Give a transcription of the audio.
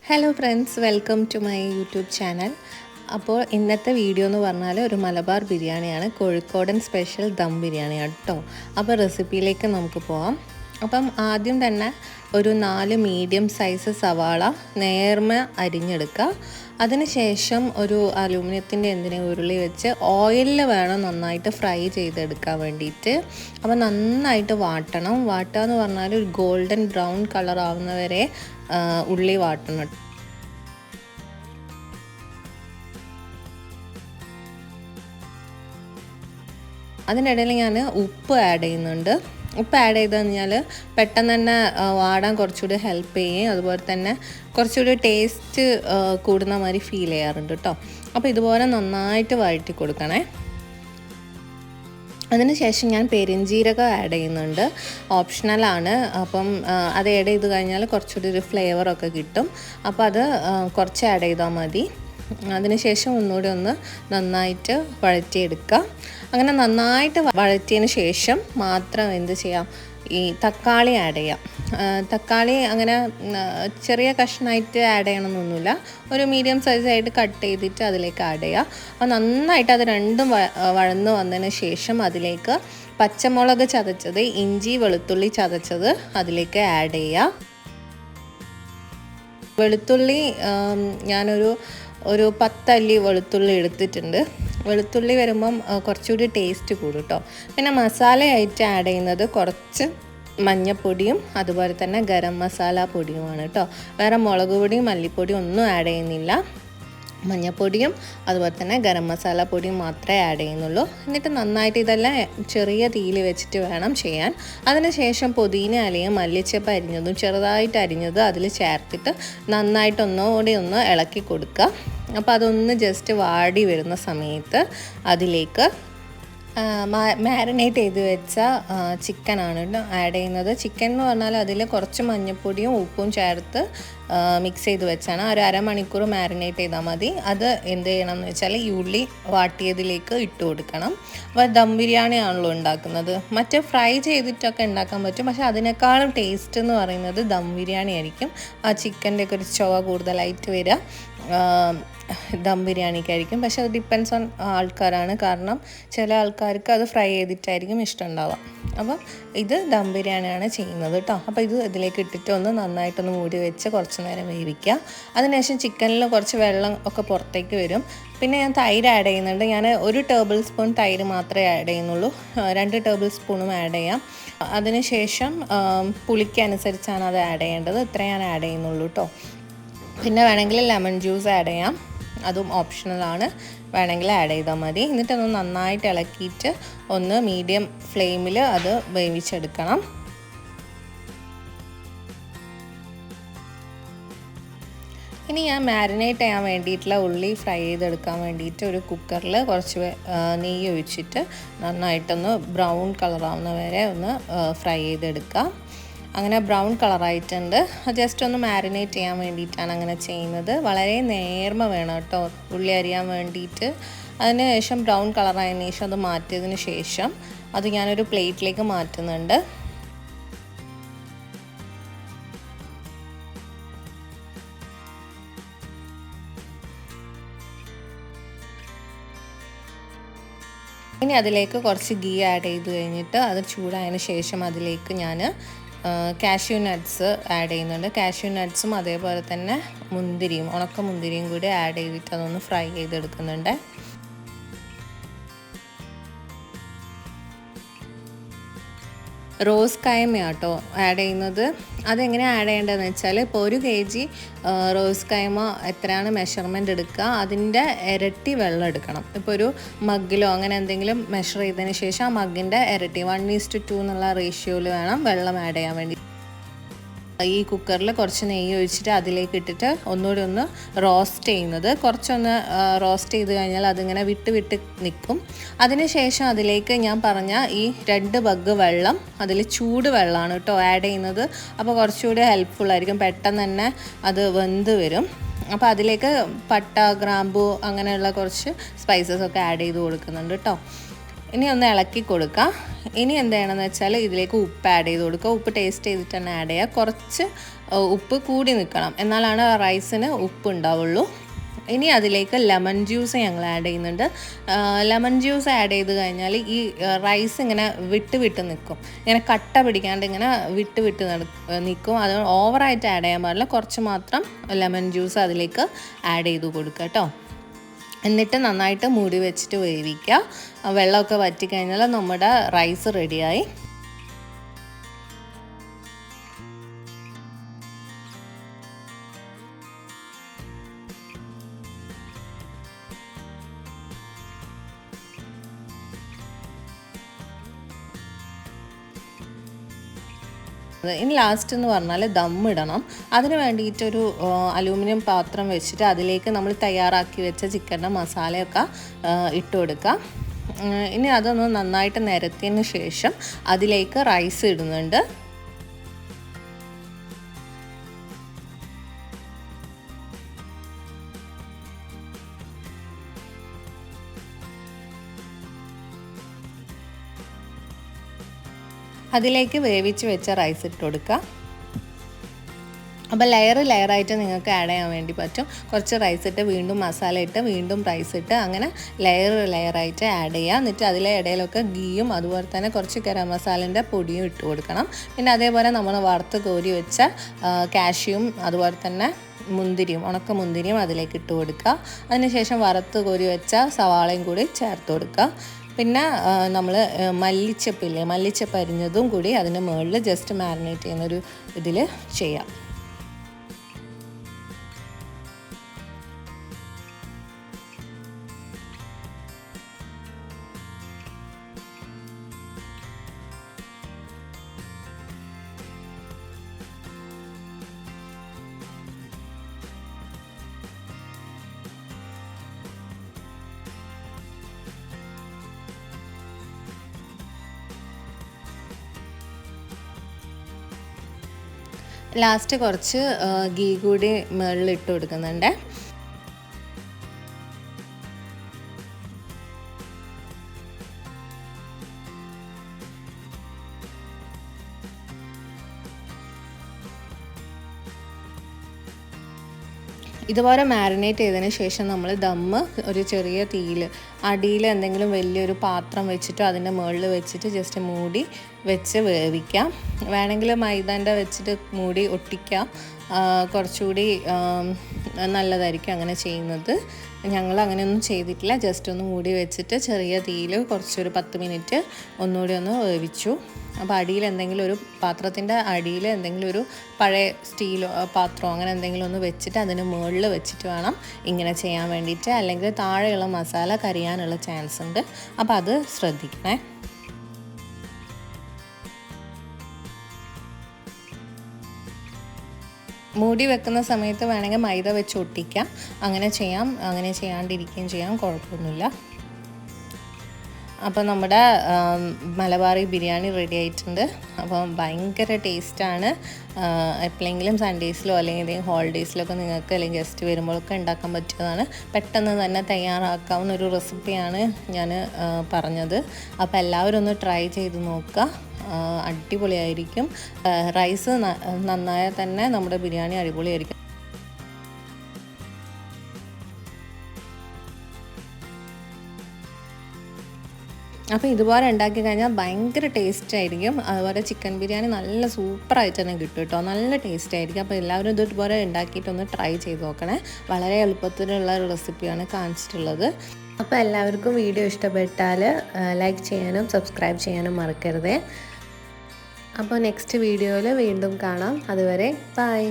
Hello friends, welcome to my YouTube channel. അപ്പോൾ ഇന്നത്തെ video എന്ന് പറഞ്ഞാൽ ഒരു മലബാർ ബിരിയാണിയാണ്, കോഴിക്കോടൻ സ്പെഷ്യൽ ദം ബിരിയാണിയാണ് കേട്ടോ. അപ്പോൾ റെസിപ്പിയിലേക്ക് നമുക്ക് പോകാം. അപ്പം ആദ്യം തന്നെ ഒരു 4 മീഡിയം സൈസ് സവാള നേർമ അരിഞ്ഞെടുക്കുക. അതിനുശേഷം ഒരു അലൂമിനിയത്തിൻ്റെ ഉരുളി വെച്ച് ഓയിലിൽ വേണം നന്നായിട്ട് ഫ്രൈ ചെയ്തെടുക്കാൻ വേണ്ടിയിട്ട്. അപ്പോൾ നന്നായിട്ട് വാട്ടണം. വാട്ടുക എന്ന് പറഞ്ഞാൽ ഒരു ഗോൾഡൻ ബ്രൗൺ കളർ ആവുന്നവരെ ഉള്ളി വാട്ടണം. അതിനിടയിൽ ഞാൻ ഉപ്പ് ആഡ് ചെയ്യുന്നുണ്ട്. ഉപ്പ് ആഡ് ചെയ്ത് കഴിഞ്ഞാൽ പെട്ടെന്ന് തന്നെ വാടാൻ കുറച്ചുകൂടി ഹെൽപ്പ് ചെയ്യും. അതുപോലെ തന്നെ കുറച്ചുകൂടി ടേസ്റ്റ് കൂടുന്ന മാതിരി ഫീൽ ചെയ്യാറുണ്ട് കേട്ടോ. അപ്പോൾ ഇതുപോലെ നന്നായിട്ട് വഴറ്റി കൊടുക്കണേ. അതിനുശേഷം ഞാൻ പെരിഞ്ജീരകം ആഡ് ചെയ്യുന്നുണ്ട്, ഓപ്ഷണലാണ്. അപ്പം അത് ആഡ് ചെയ്ത് കഴിഞ്ഞാൽ കുറച്ചുകൂടി ഒരു ഫ്ലേവറൊക്കെ കിട്ടും. അപ്പോൾ അത് കുറച്ച് ആഡ് ചെയ്താൽ മതി. അതിനുശേഷം ഒന്നുകൂടി ഒന്ന് നന്നായിട്ട് വഴറ്റിയെടുക്കുക. അങ്ങനെ നന്നായിട്ട് വഴറ്റിയതിന് ശേഷം മാത്രം എന്ത് ചെയ്യാം, ഈ തക്കാളി ആഡ് ചെയ്യാം. തക്കാളി അങ്ങനെ ചെറിയ കഷ്ണമായിട്ട് ആഡ് ചെയ്യണമെന്നൊന്നുമില്ല, ഒരു മീഡിയം സൈസായിട്ട് കട്ട് ചെയ്തിട്ട് അതിലേക്ക് ആഡ് ചെയ്യുക. അപ്പോൾ നന്നായിട്ട് അത് രണ്ടും വഴന്ന് വന്നതിന് ശേഷം അതിലേക്ക് പച്ചമുളക് ചതച്ചത്, ഇഞ്ചി വെളുത്തുള്ളി ചതച്ചത് അതിലേക്ക് ആഡ് ചെയ്യുക. വെളുത്തുള്ളി ഞാനൊരു 10 അല്ലി വെളുത്തുള്ളി എടുത്തിട്ടുണ്ട്. വെളുത്തുള്ളി വരുമ്പം കുറച്ചുകൂടി ടേസ്റ്റ് കൂടും കേട്ടോ. പിന്നെ മസാലയായിട്ട് ആഡ് ചെയ്യുന്നത് കുറച്ച് മഞ്ഞൾപ്പൊടിയും അതുപോലെ തന്നെ ഗരം മസാല പൊടിയുമാണ് കേട്ടോ. വേറെ മുളക് പൊടിയും മല്ലിപ്പൊടിയും ഒന്നും ആഡ് ചെയ്യുന്നില്ല. മഞ്ഞൾപ്പൊടിയും അതുപോലെ തന്നെ ഗരം മസാല പൊടിയും മാത്രമേ ആഡ് ചെയ്യുന്നുള്ളൂ. എന്നിട്ട് നന്നായിട്ട് ഇതെല്ലാം ചെറിയ തീയിൽ വെച്ചിട്ട് വേണം ചെയ്യാൻ. അതിനുശേഷം പുതിന ഇലയും മല്ലിച്ചപ്പ് അരിഞ്ഞതും ചെറുതായിട്ട് അരിഞ്ഞത് അതിൽ ചേർത്തിട്ട് നന്നായിട്ട് ഒന്നുകൂടി ഒന്ന് ഇളക്കി കൊടുക്കുക. അപ്പോൾ അതൊന്ന് ജസ്റ്റ് വാടി വരുന്ന സമയത്ത് അതിലേക്ക് മാരിനേറ്റ് ചെയ്ത് വെച്ച ചിക്കനാണ് ആഡ് ചെയ്യുന്നത്. ചിക്കൻ എന്ന് പറഞ്ഞാൽ അതിൽ കുറച്ച് മഞ്ഞൾപ്പൊടിയും ഉപ്പും ചേർത്ത് മിക്സ് ചെയ്ത് വെച്ചാണ്. ഒരു അരമണിക്കൂർ മാരിനേറ്റ് ചെയ്താൽ മതി. അത് എന്ത് ചെയ്യണം എന്ന് വെച്ചാൽ ഈ ഉള്ളി വാട്ടിയതിലേക്ക് ഇട്ട് കൊടുക്കണം. അപ്പോൾ ദം ബിരിയാണി ആണല്ലോ ഉണ്ടാക്കുന്നത്. മറ്റേ ഫ്രൈ ചെയ്തിട്ടൊക്കെ ഉണ്ടാക്കാൻ പറ്റും, പക്ഷേ അതിനേക്കാളും ടേസ്റ്റ് എന്ന് പറയുന്നത് ദം ബിരിയാണി ആയിരിക്കും. ആ ചിക്കൻ്റെ ഒക്കെ ഒരു ചുവ കൂടുതലായിട്ട് വരിക ദം ബിരിയാണിക്കായിരിക്കും. പക്ഷെ അത് ഡിപ്പെൻസ് ഓൺ ആൾക്കാരാണ്. കാരണം ചില ആൾക്കാർക്ക് അത് ഫ്രൈ ചെയ്തിട്ടായിരിക്കും ഇഷ്ടമുണ്ടാവുക. അപ്പം ഇത് ദം ബിരിയാണിയാണ് ചെയ്യുന്നത് കേട്ടോ. അപ്പോൾ ഇത് ഇതിലേക്ക് ഇട്ടിട്ട് ഒന്ന് നന്നായിട്ടൊന്ന് മൂടി വെച്ച് കുറച്ച് നേരം വേവിക്കുക. അതിനുശേഷം ചിക്കനിൽ കുറച്ച് വെള്ളം ഒക്കെ പുറത്തേക്ക് വരും. പിന്നെ ഞാൻ തൈര് ആഡ് ചെയ്യുന്നുണ്ട്. ഞാൻ 1 ടേബിൾ സ്പൂൺ തൈര് മാത്രമേ ആഡ് ചെയ്യുന്നുള്ളൂ. 2 ടേബിൾ സ്പൂണും ആഡ് ചെയ്യാം. അതിനുശേഷം പുളിക്കനുസരിച്ചാണ് അത് ആഡ് ചെയ്യേണ്ടത്. ഇത്രയും ഞാൻ ആഡ് ചെയ്യുന്നുള്ളൂ കേട്ടോ. പിന്നെ വേണമെങ്കിൽ ലെമൺ ജ്യൂസ് ആഡ് ചെയ്യാം, അതും ഓപ്ഷണലാണ്, വേണമെങ്കിൽ ആഡ് ചെയ്താൽ മതി. എന്നിട്ടൊന്ന് നന്നായിട്ട് ഇളക്കിയിട്ട് ഒന്ന് മീഡിയം ഫ്ലെയിമിൽ അത് വേവിച്ചെടുക്കണം. ഇനി ഞാൻ മാരിനേറ്റ് ചെയ്യാൻ വേണ്ടിയിട്ടുള്ള ഉള്ളി ഫ്രൈ ചെയ്തെടുക്കാൻ വേണ്ടിയിട്ട് ഒരു കുക്കറിൽ കുറച്ച് നെയ്യ് ഒഴിച്ചിട്ട് നന്നായിട്ടൊന്ന് ബ്രൗൺ കളറാവുന്ന വരെ ഒന്ന് ഫ്രൈ ചെയ്തെടുക്കുക. അങ്ങനെ ബ്രൗൺ കളറായിട്ടുണ്ട്. ജസ്റ്റ് ഒന്ന് മാരിനേറ്റ് ചെയ്യാൻ വേണ്ടിയിട്ടാണ് അങ്ങനെ ചെയ്യുന്നത്. വളരെ നേർമ വേണം കേട്ടോ ഉള്ളി അരിയാൻ വേണ്ടിയിട്ട്. അതിന് ശേഷം ബ്രൗൺ കളറായതിനു ശേഷം അത് മാറ്റിയതിന് ശേഷം അത് ഞാനൊരു പ്ലേറ്റിലേക്ക് മാറ്റുന്നുണ്ട്. ഇനി അതിലേക്ക് കുറച്ച് ഗീ ആഡ് ചെയ്ത് കഴിഞ്ഞിട്ട് അത് ചൂടായതിന് ശേഷം അതിലേക്ക് ഞാൻ കാഷ്യൂ നട്ട്സ് ആഡ് ചെയ്യുന്നുണ്ട്. കാഷ്യൂ നട്ട്സും അതേപോലെ തന്നെ മുന്തിരിയും, ഉണക്ക മുന്തിരിയും കൂടി ആഡ് ചെയ്തിട്ട് അതൊന്ന് ഫ്രൈ ചെയ്തെടുക്കുന്നുണ്ട്. റോസ് കൈമയാട്ടോ ആഡ് ചെയ്യുന്നത്. അതെങ്ങനെ ആഡ് ചെയ്യേണ്ടതെന്ന് വെച്ചാൽ ഇപ്പോൾ 1 kg റോസ് കൈമ എത്രയാണ് മെഷർമെൻറ്റ് എടുക്കുക, അതിൻ്റെ ഇരട്ടി വെള്ളം എടുക്കണം. ഇപ്പോൾ ഒരു മഗ്ഗിലോ അങ്ങനെ എന്തെങ്കിലും മെഷർ ചെയ്തതിന് ശേഷം ആ മഗ്ഗിൻ്റെ ഇരട്ടി 1:2 എന്നുള്ള റേഷ്യോയിൽ വേണം വെള്ളം ആഡ് ചെയ്യാൻ വേണ്ടി. ഈ കുക്കറിൽ കുറച്ച് നെയ്യ് ഒഴിച്ചിട്ട് അതിലേക്ക് ഇട്ടിട്ട് ഒന്നുകൂടി ഒന്ന് റോസ്റ്റ് ചെയ്യുന്നത്. കുറച്ചൊന്ന് റോസ്റ്റ് ചെയ്ത് കഴിഞ്ഞാൽ അതിങ്ങനെ വിട്ട് നിൽക്കും. അതിനുശേഷം അതിലേക്ക് ഞാൻ പറഞ്ഞ ഈ 2 മഗ്ഗ് വെള്ളം, അതിൽ ചൂട് വെള്ളമാണ് കേട്ടോ ആഡ് ചെയ്യുന്നത്. അപ്പോൾ കുറച്ചുകൂടി ഹെൽപ്ഫുള്ളായിരിക്കും, പെട്ടെന്ന് തന്നെ അത് വെന്ത് വരും. അപ്പോൾ അതിലേക്ക് പട്ട, ഗ്രാമ്പു അങ്ങനെയുള്ള കുറച്ച് സ്പൈസസ് ഒക്കെ ആഡ് ചെയ്ത് കൊടുക്കുന്നുണ്ട് കേട്ടോ. ഇനി ഒന്ന് ഇളക്കി കൊടുക്കുക. ഇനി എന്ത് ചെയ്യണമെന്ന് വെച്ചാൽ ഇതിലേക്ക് ഉപ്പ് ആഡ് ചെയ്ത് കൊടുക്കുക. ഉപ്പ് ടേസ്റ്റ് ചെയ്തിട്ട് തന്നെ ആഡ് ചെയ്യുക. കുറച്ച് ഉപ്പ് കൂടി നിൽക്കണം, എന്നാലാണ് റൈസിന് ഉപ്പ് ഉണ്ടാവുള്ളൂ. ഇനി അതിലേക്ക് ലെമൺ ജ്യൂസ് ഞങ്ങൾ ആഡ് ചെയ്യുന്നുണ്ട്. ലെമൺ ജ്യൂസ് ആഡ് ചെയ്ത് കഴിഞ്ഞാൽ ഈ റൈസ് ഇങ്ങനെ വിട്ട് നിൽക്കും, ഇങ്ങനെ കട്ട പിടിക്കാണ്ട് ഇങ്ങനെ വിട്ട് നിൽക്കും. അത് ഓവറായിട്ട് ആഡ് ചെയ്യാൻ പാടില്ല, കുറച്ച് മാത്രം ലെമൺ ജ്യൂസ് അതിലേക്ക് ആഡ് ചെയ്ത് കൊടുക്കുക കേട്ടോ. എന്നിട്ട് നന്നായിട്ട് മൂടി വെച്ചിട്ട് വേവിക്കുക. വെള്ളമൊക്കെ വറ്റിക്കഴിഞ്ഞാൽ നമ്മുടെ റൈസ് റെഡിയായി. ഇനി ലാസ്റ്റ് എന്ന് പറഞ്ഞാൽ ദമ്മിടണം. അതിന് വേണ്ടിയിട്ടൊരു അലൂമിനിയം പാത്രം വെച്ചിട്ട് അതിലേക്ക് നമ്മൾ തയ്യാറാക്കി വെച്ച ചിക്കൻ്റെ മസാലയൊക്കെ ഇട്ട് കൊടുക്കുക. ഇനി അതൊന്ന് നന്നായിട്ട് നിരത്തിയതിന് ശേഷം അതിലേക്ക് റൈസ് ഇടുന്നുണ്ട്. അതിലേക്ക് വേവിച്ച് വെച്ച റൈസ് ഇട്ട് കൊടുക്കുക. അപ്പോൾ ലെയറായിട്ട് നിങ്ങൾക്ക് ആഡ് ചെയ്യാൻ വേണ്ടി പറ്റും. കുറച്ച് റൈസ് ഇട്ട് വീണ്ടും മസാല ഇട്ട് വീണ്ടും റൈസ് ഇട്ട് അങ്ങനെ ലെയറായിട്ട് ആഡ് ചെയ്യുക. എന്നിട്ട് അതിലെ ഇടയിലൊക്കെ ഗീയും അതുപോലെ തന്നെ കുറച്ച് ഗരം മസാലേൻ്റെ പൊടിയും ഇട്ട് കൊടുക്കണം. പിന്നെ അതേപോലെ നമ്മൾ വറുത്ത് കോരി വെച്ച കാഷ്യൂം അതുപോലെ തന്നെ ഉണക്ക മുന്തിരിയും അതിലേക്ക് ഇട്ട് കൊടുക്കുക. അതിനുശേഷം വറുത്ത് കോരി വെച്ച സവാളയും കൂടി ചേർത്ത് കൊടുക്കുക. പിന്നെ നമ്മൾ മല്ലിച്ചപ്പ് അരിഞ്ഞതും കൂടി അതിന് മുകളിൽ ജസ്റ്റ് മാരിനേറ്റ് ചെയ്യുന്നൊരു ഇതിൽ ചെയ്യാം. ലാസ്റ്റ് കുറച്ച് ഗീ കൂടി മുകളിൽ ഇട്ട് കൊടുക്കുന്നുണ്ട്. ഇതുപോലെ മാരിനേറ്റ് ചെയ്തതിന് ശേഷം നമ്മൾ ദമ്മ് ഒരു ചെറിയ തീയിൽ അടിയിൽ എന്തെങ്കിലും വലിയൊരു പാത്രം വെച്ചിട്ടോ അതിൻ്റെ മുകളിൽ വെച്ചിട്ട് ജസ്റ്റ് മൂടി വെച്ച് വേവിക്കാം. വേണമെങ്കിൽ മൈദാൻ്റെ വെച്ചിട്ട് മൂടി ഒട്ടിക്കാം, കുറച്ചുകൂടി നല്ലതായിരിക്കും അങ്ങനെ ചെയ്യുന്നത്. ഞങ്ങൾ അങ്ങനെയൊന്നും ചെയ്തിട്ടില്ല, ജസ്റ്റ് ഒന്ന് മൂടി വെച്ചിട്ട് ചെറിയ തീയിൽ കുറച്ചൊരു 10 മിനിറ്റ് ഒന്നുകൂടി ഒന്ന് വേവിച്ചു. അപ്പോൾ അടിയിൽ എന്തെങ്കിലും ഒരു പാത്രത്തിൻ്റെ അടിയിൽ എന്തെങ്കിലും ഒരു പഴയ സ്റ്റീലോ പാത്രമോ അങ്ങനെ എന്തെങ്കിലും ഒന്ന് വെച്ചിട്ട് അതിന് മുകളിൽ വെച്ചിട്ട് വേണം ഇങ്ങനെ ചെയ്യാൻ വേണ്ടിയിട്ട്, അല്ലെങ്കിൽ താഴെയുള്ള മസാല കരിയാനുള്ള ചാൻസ് ഉണ്ട്. അപ്പോൾ അത് ശ്രദ്ധിക്കണേ. മൂടി വെക്കുന്ന സമയത്ത് വേണമെങ്കിൽ മൈദ വെച്ച് ഒട്ടിക്കാം, അങ്ങനെ ചെയ്യാം. അങ്ങനെ ചെയ്യാണ്ടിരിക്കുകയും ചെയ്യാം, കുഴപ്പമൊന്നുമില്ല. അപ്പോൾ നമ്മുടെ മലബാറി ബിരിയാണി റെഡി ആയിട്ടുണ്ട്. അപ്പം ഭയങ്കര ടേസ്റ്റാണ്. എപ്പോഴെങ്കിലും സൺഡേസിലോ അല്ലെങ്കിൽ ഏതെങ്കിലും ഹോളിഡേയ്സിലൊക്കെ നിങ്ങൾക്ക് അല്ലെങ്കിൽ ഗസ്റ്റ് വരുമ്പോഴൊക്കെ ഉണ്ടാക്കാൻ പറ്റിയതാണ്. പെട്ടെന്ന് തന്നെ തയ്യാറാക്കാവുന്ന ഒരു റെസിപ്പിയാണ് ഞാൻ പറഞ്ഞത്. അപ്പോൾ എല്ലാവരും ഒന്ന് ട്രൈ ചെയ്ത് നോക്കുക, അടിപൊളിയായിരിക്കും. റൈസ് നന്നായാൽ തന്നെ നമ്മുടെ ബിരിയാണി അടിപൊളിയായിരിക്കും. അപ്പോൾ ഇതുപോലെ ഉണ്ടാക്കി കഴിഞ്ഞാൽ ഭയങ്കര ടേസ്റ്റ് ആയിരിക്കും. അതുപോലെ ചിക്കൻ ബിരിയാണി നല്ല സൂപ്പറായിട്ട് തന്നെ കിട്ടും കേട്ടോ, നല്ല ടേസ്റ്റ് ആയിരിക്കും. അപ്പോൾ എല്ലാവരും ഇതുപോലെ ഉണ്ടാക്കിയിട്ടൊന്ന് ട്രൈ ചെയ്ത് നോക്കണേ. വളരെ എളുപ്പത്തിലുള്ള ഒരു റെസിപ്പിയാണ് കാണിച്ചിട്ടുള്ളത്. അപ്പോൾ എല്ലാവർക്കും വീഡിയോ ഇഷ്ടപ്പെട്ടാൽ ലൈക്ക് ചെയ്യാനും സബ്സ്ക്രൈബ് ചെയ്യാനും മറക്കരുതേ. അപ്പോൾ നെക്സ്റ്റ് വീഡിയോയിൽ വീണ്ടും കാണാം. അതുവരെ ബൈ.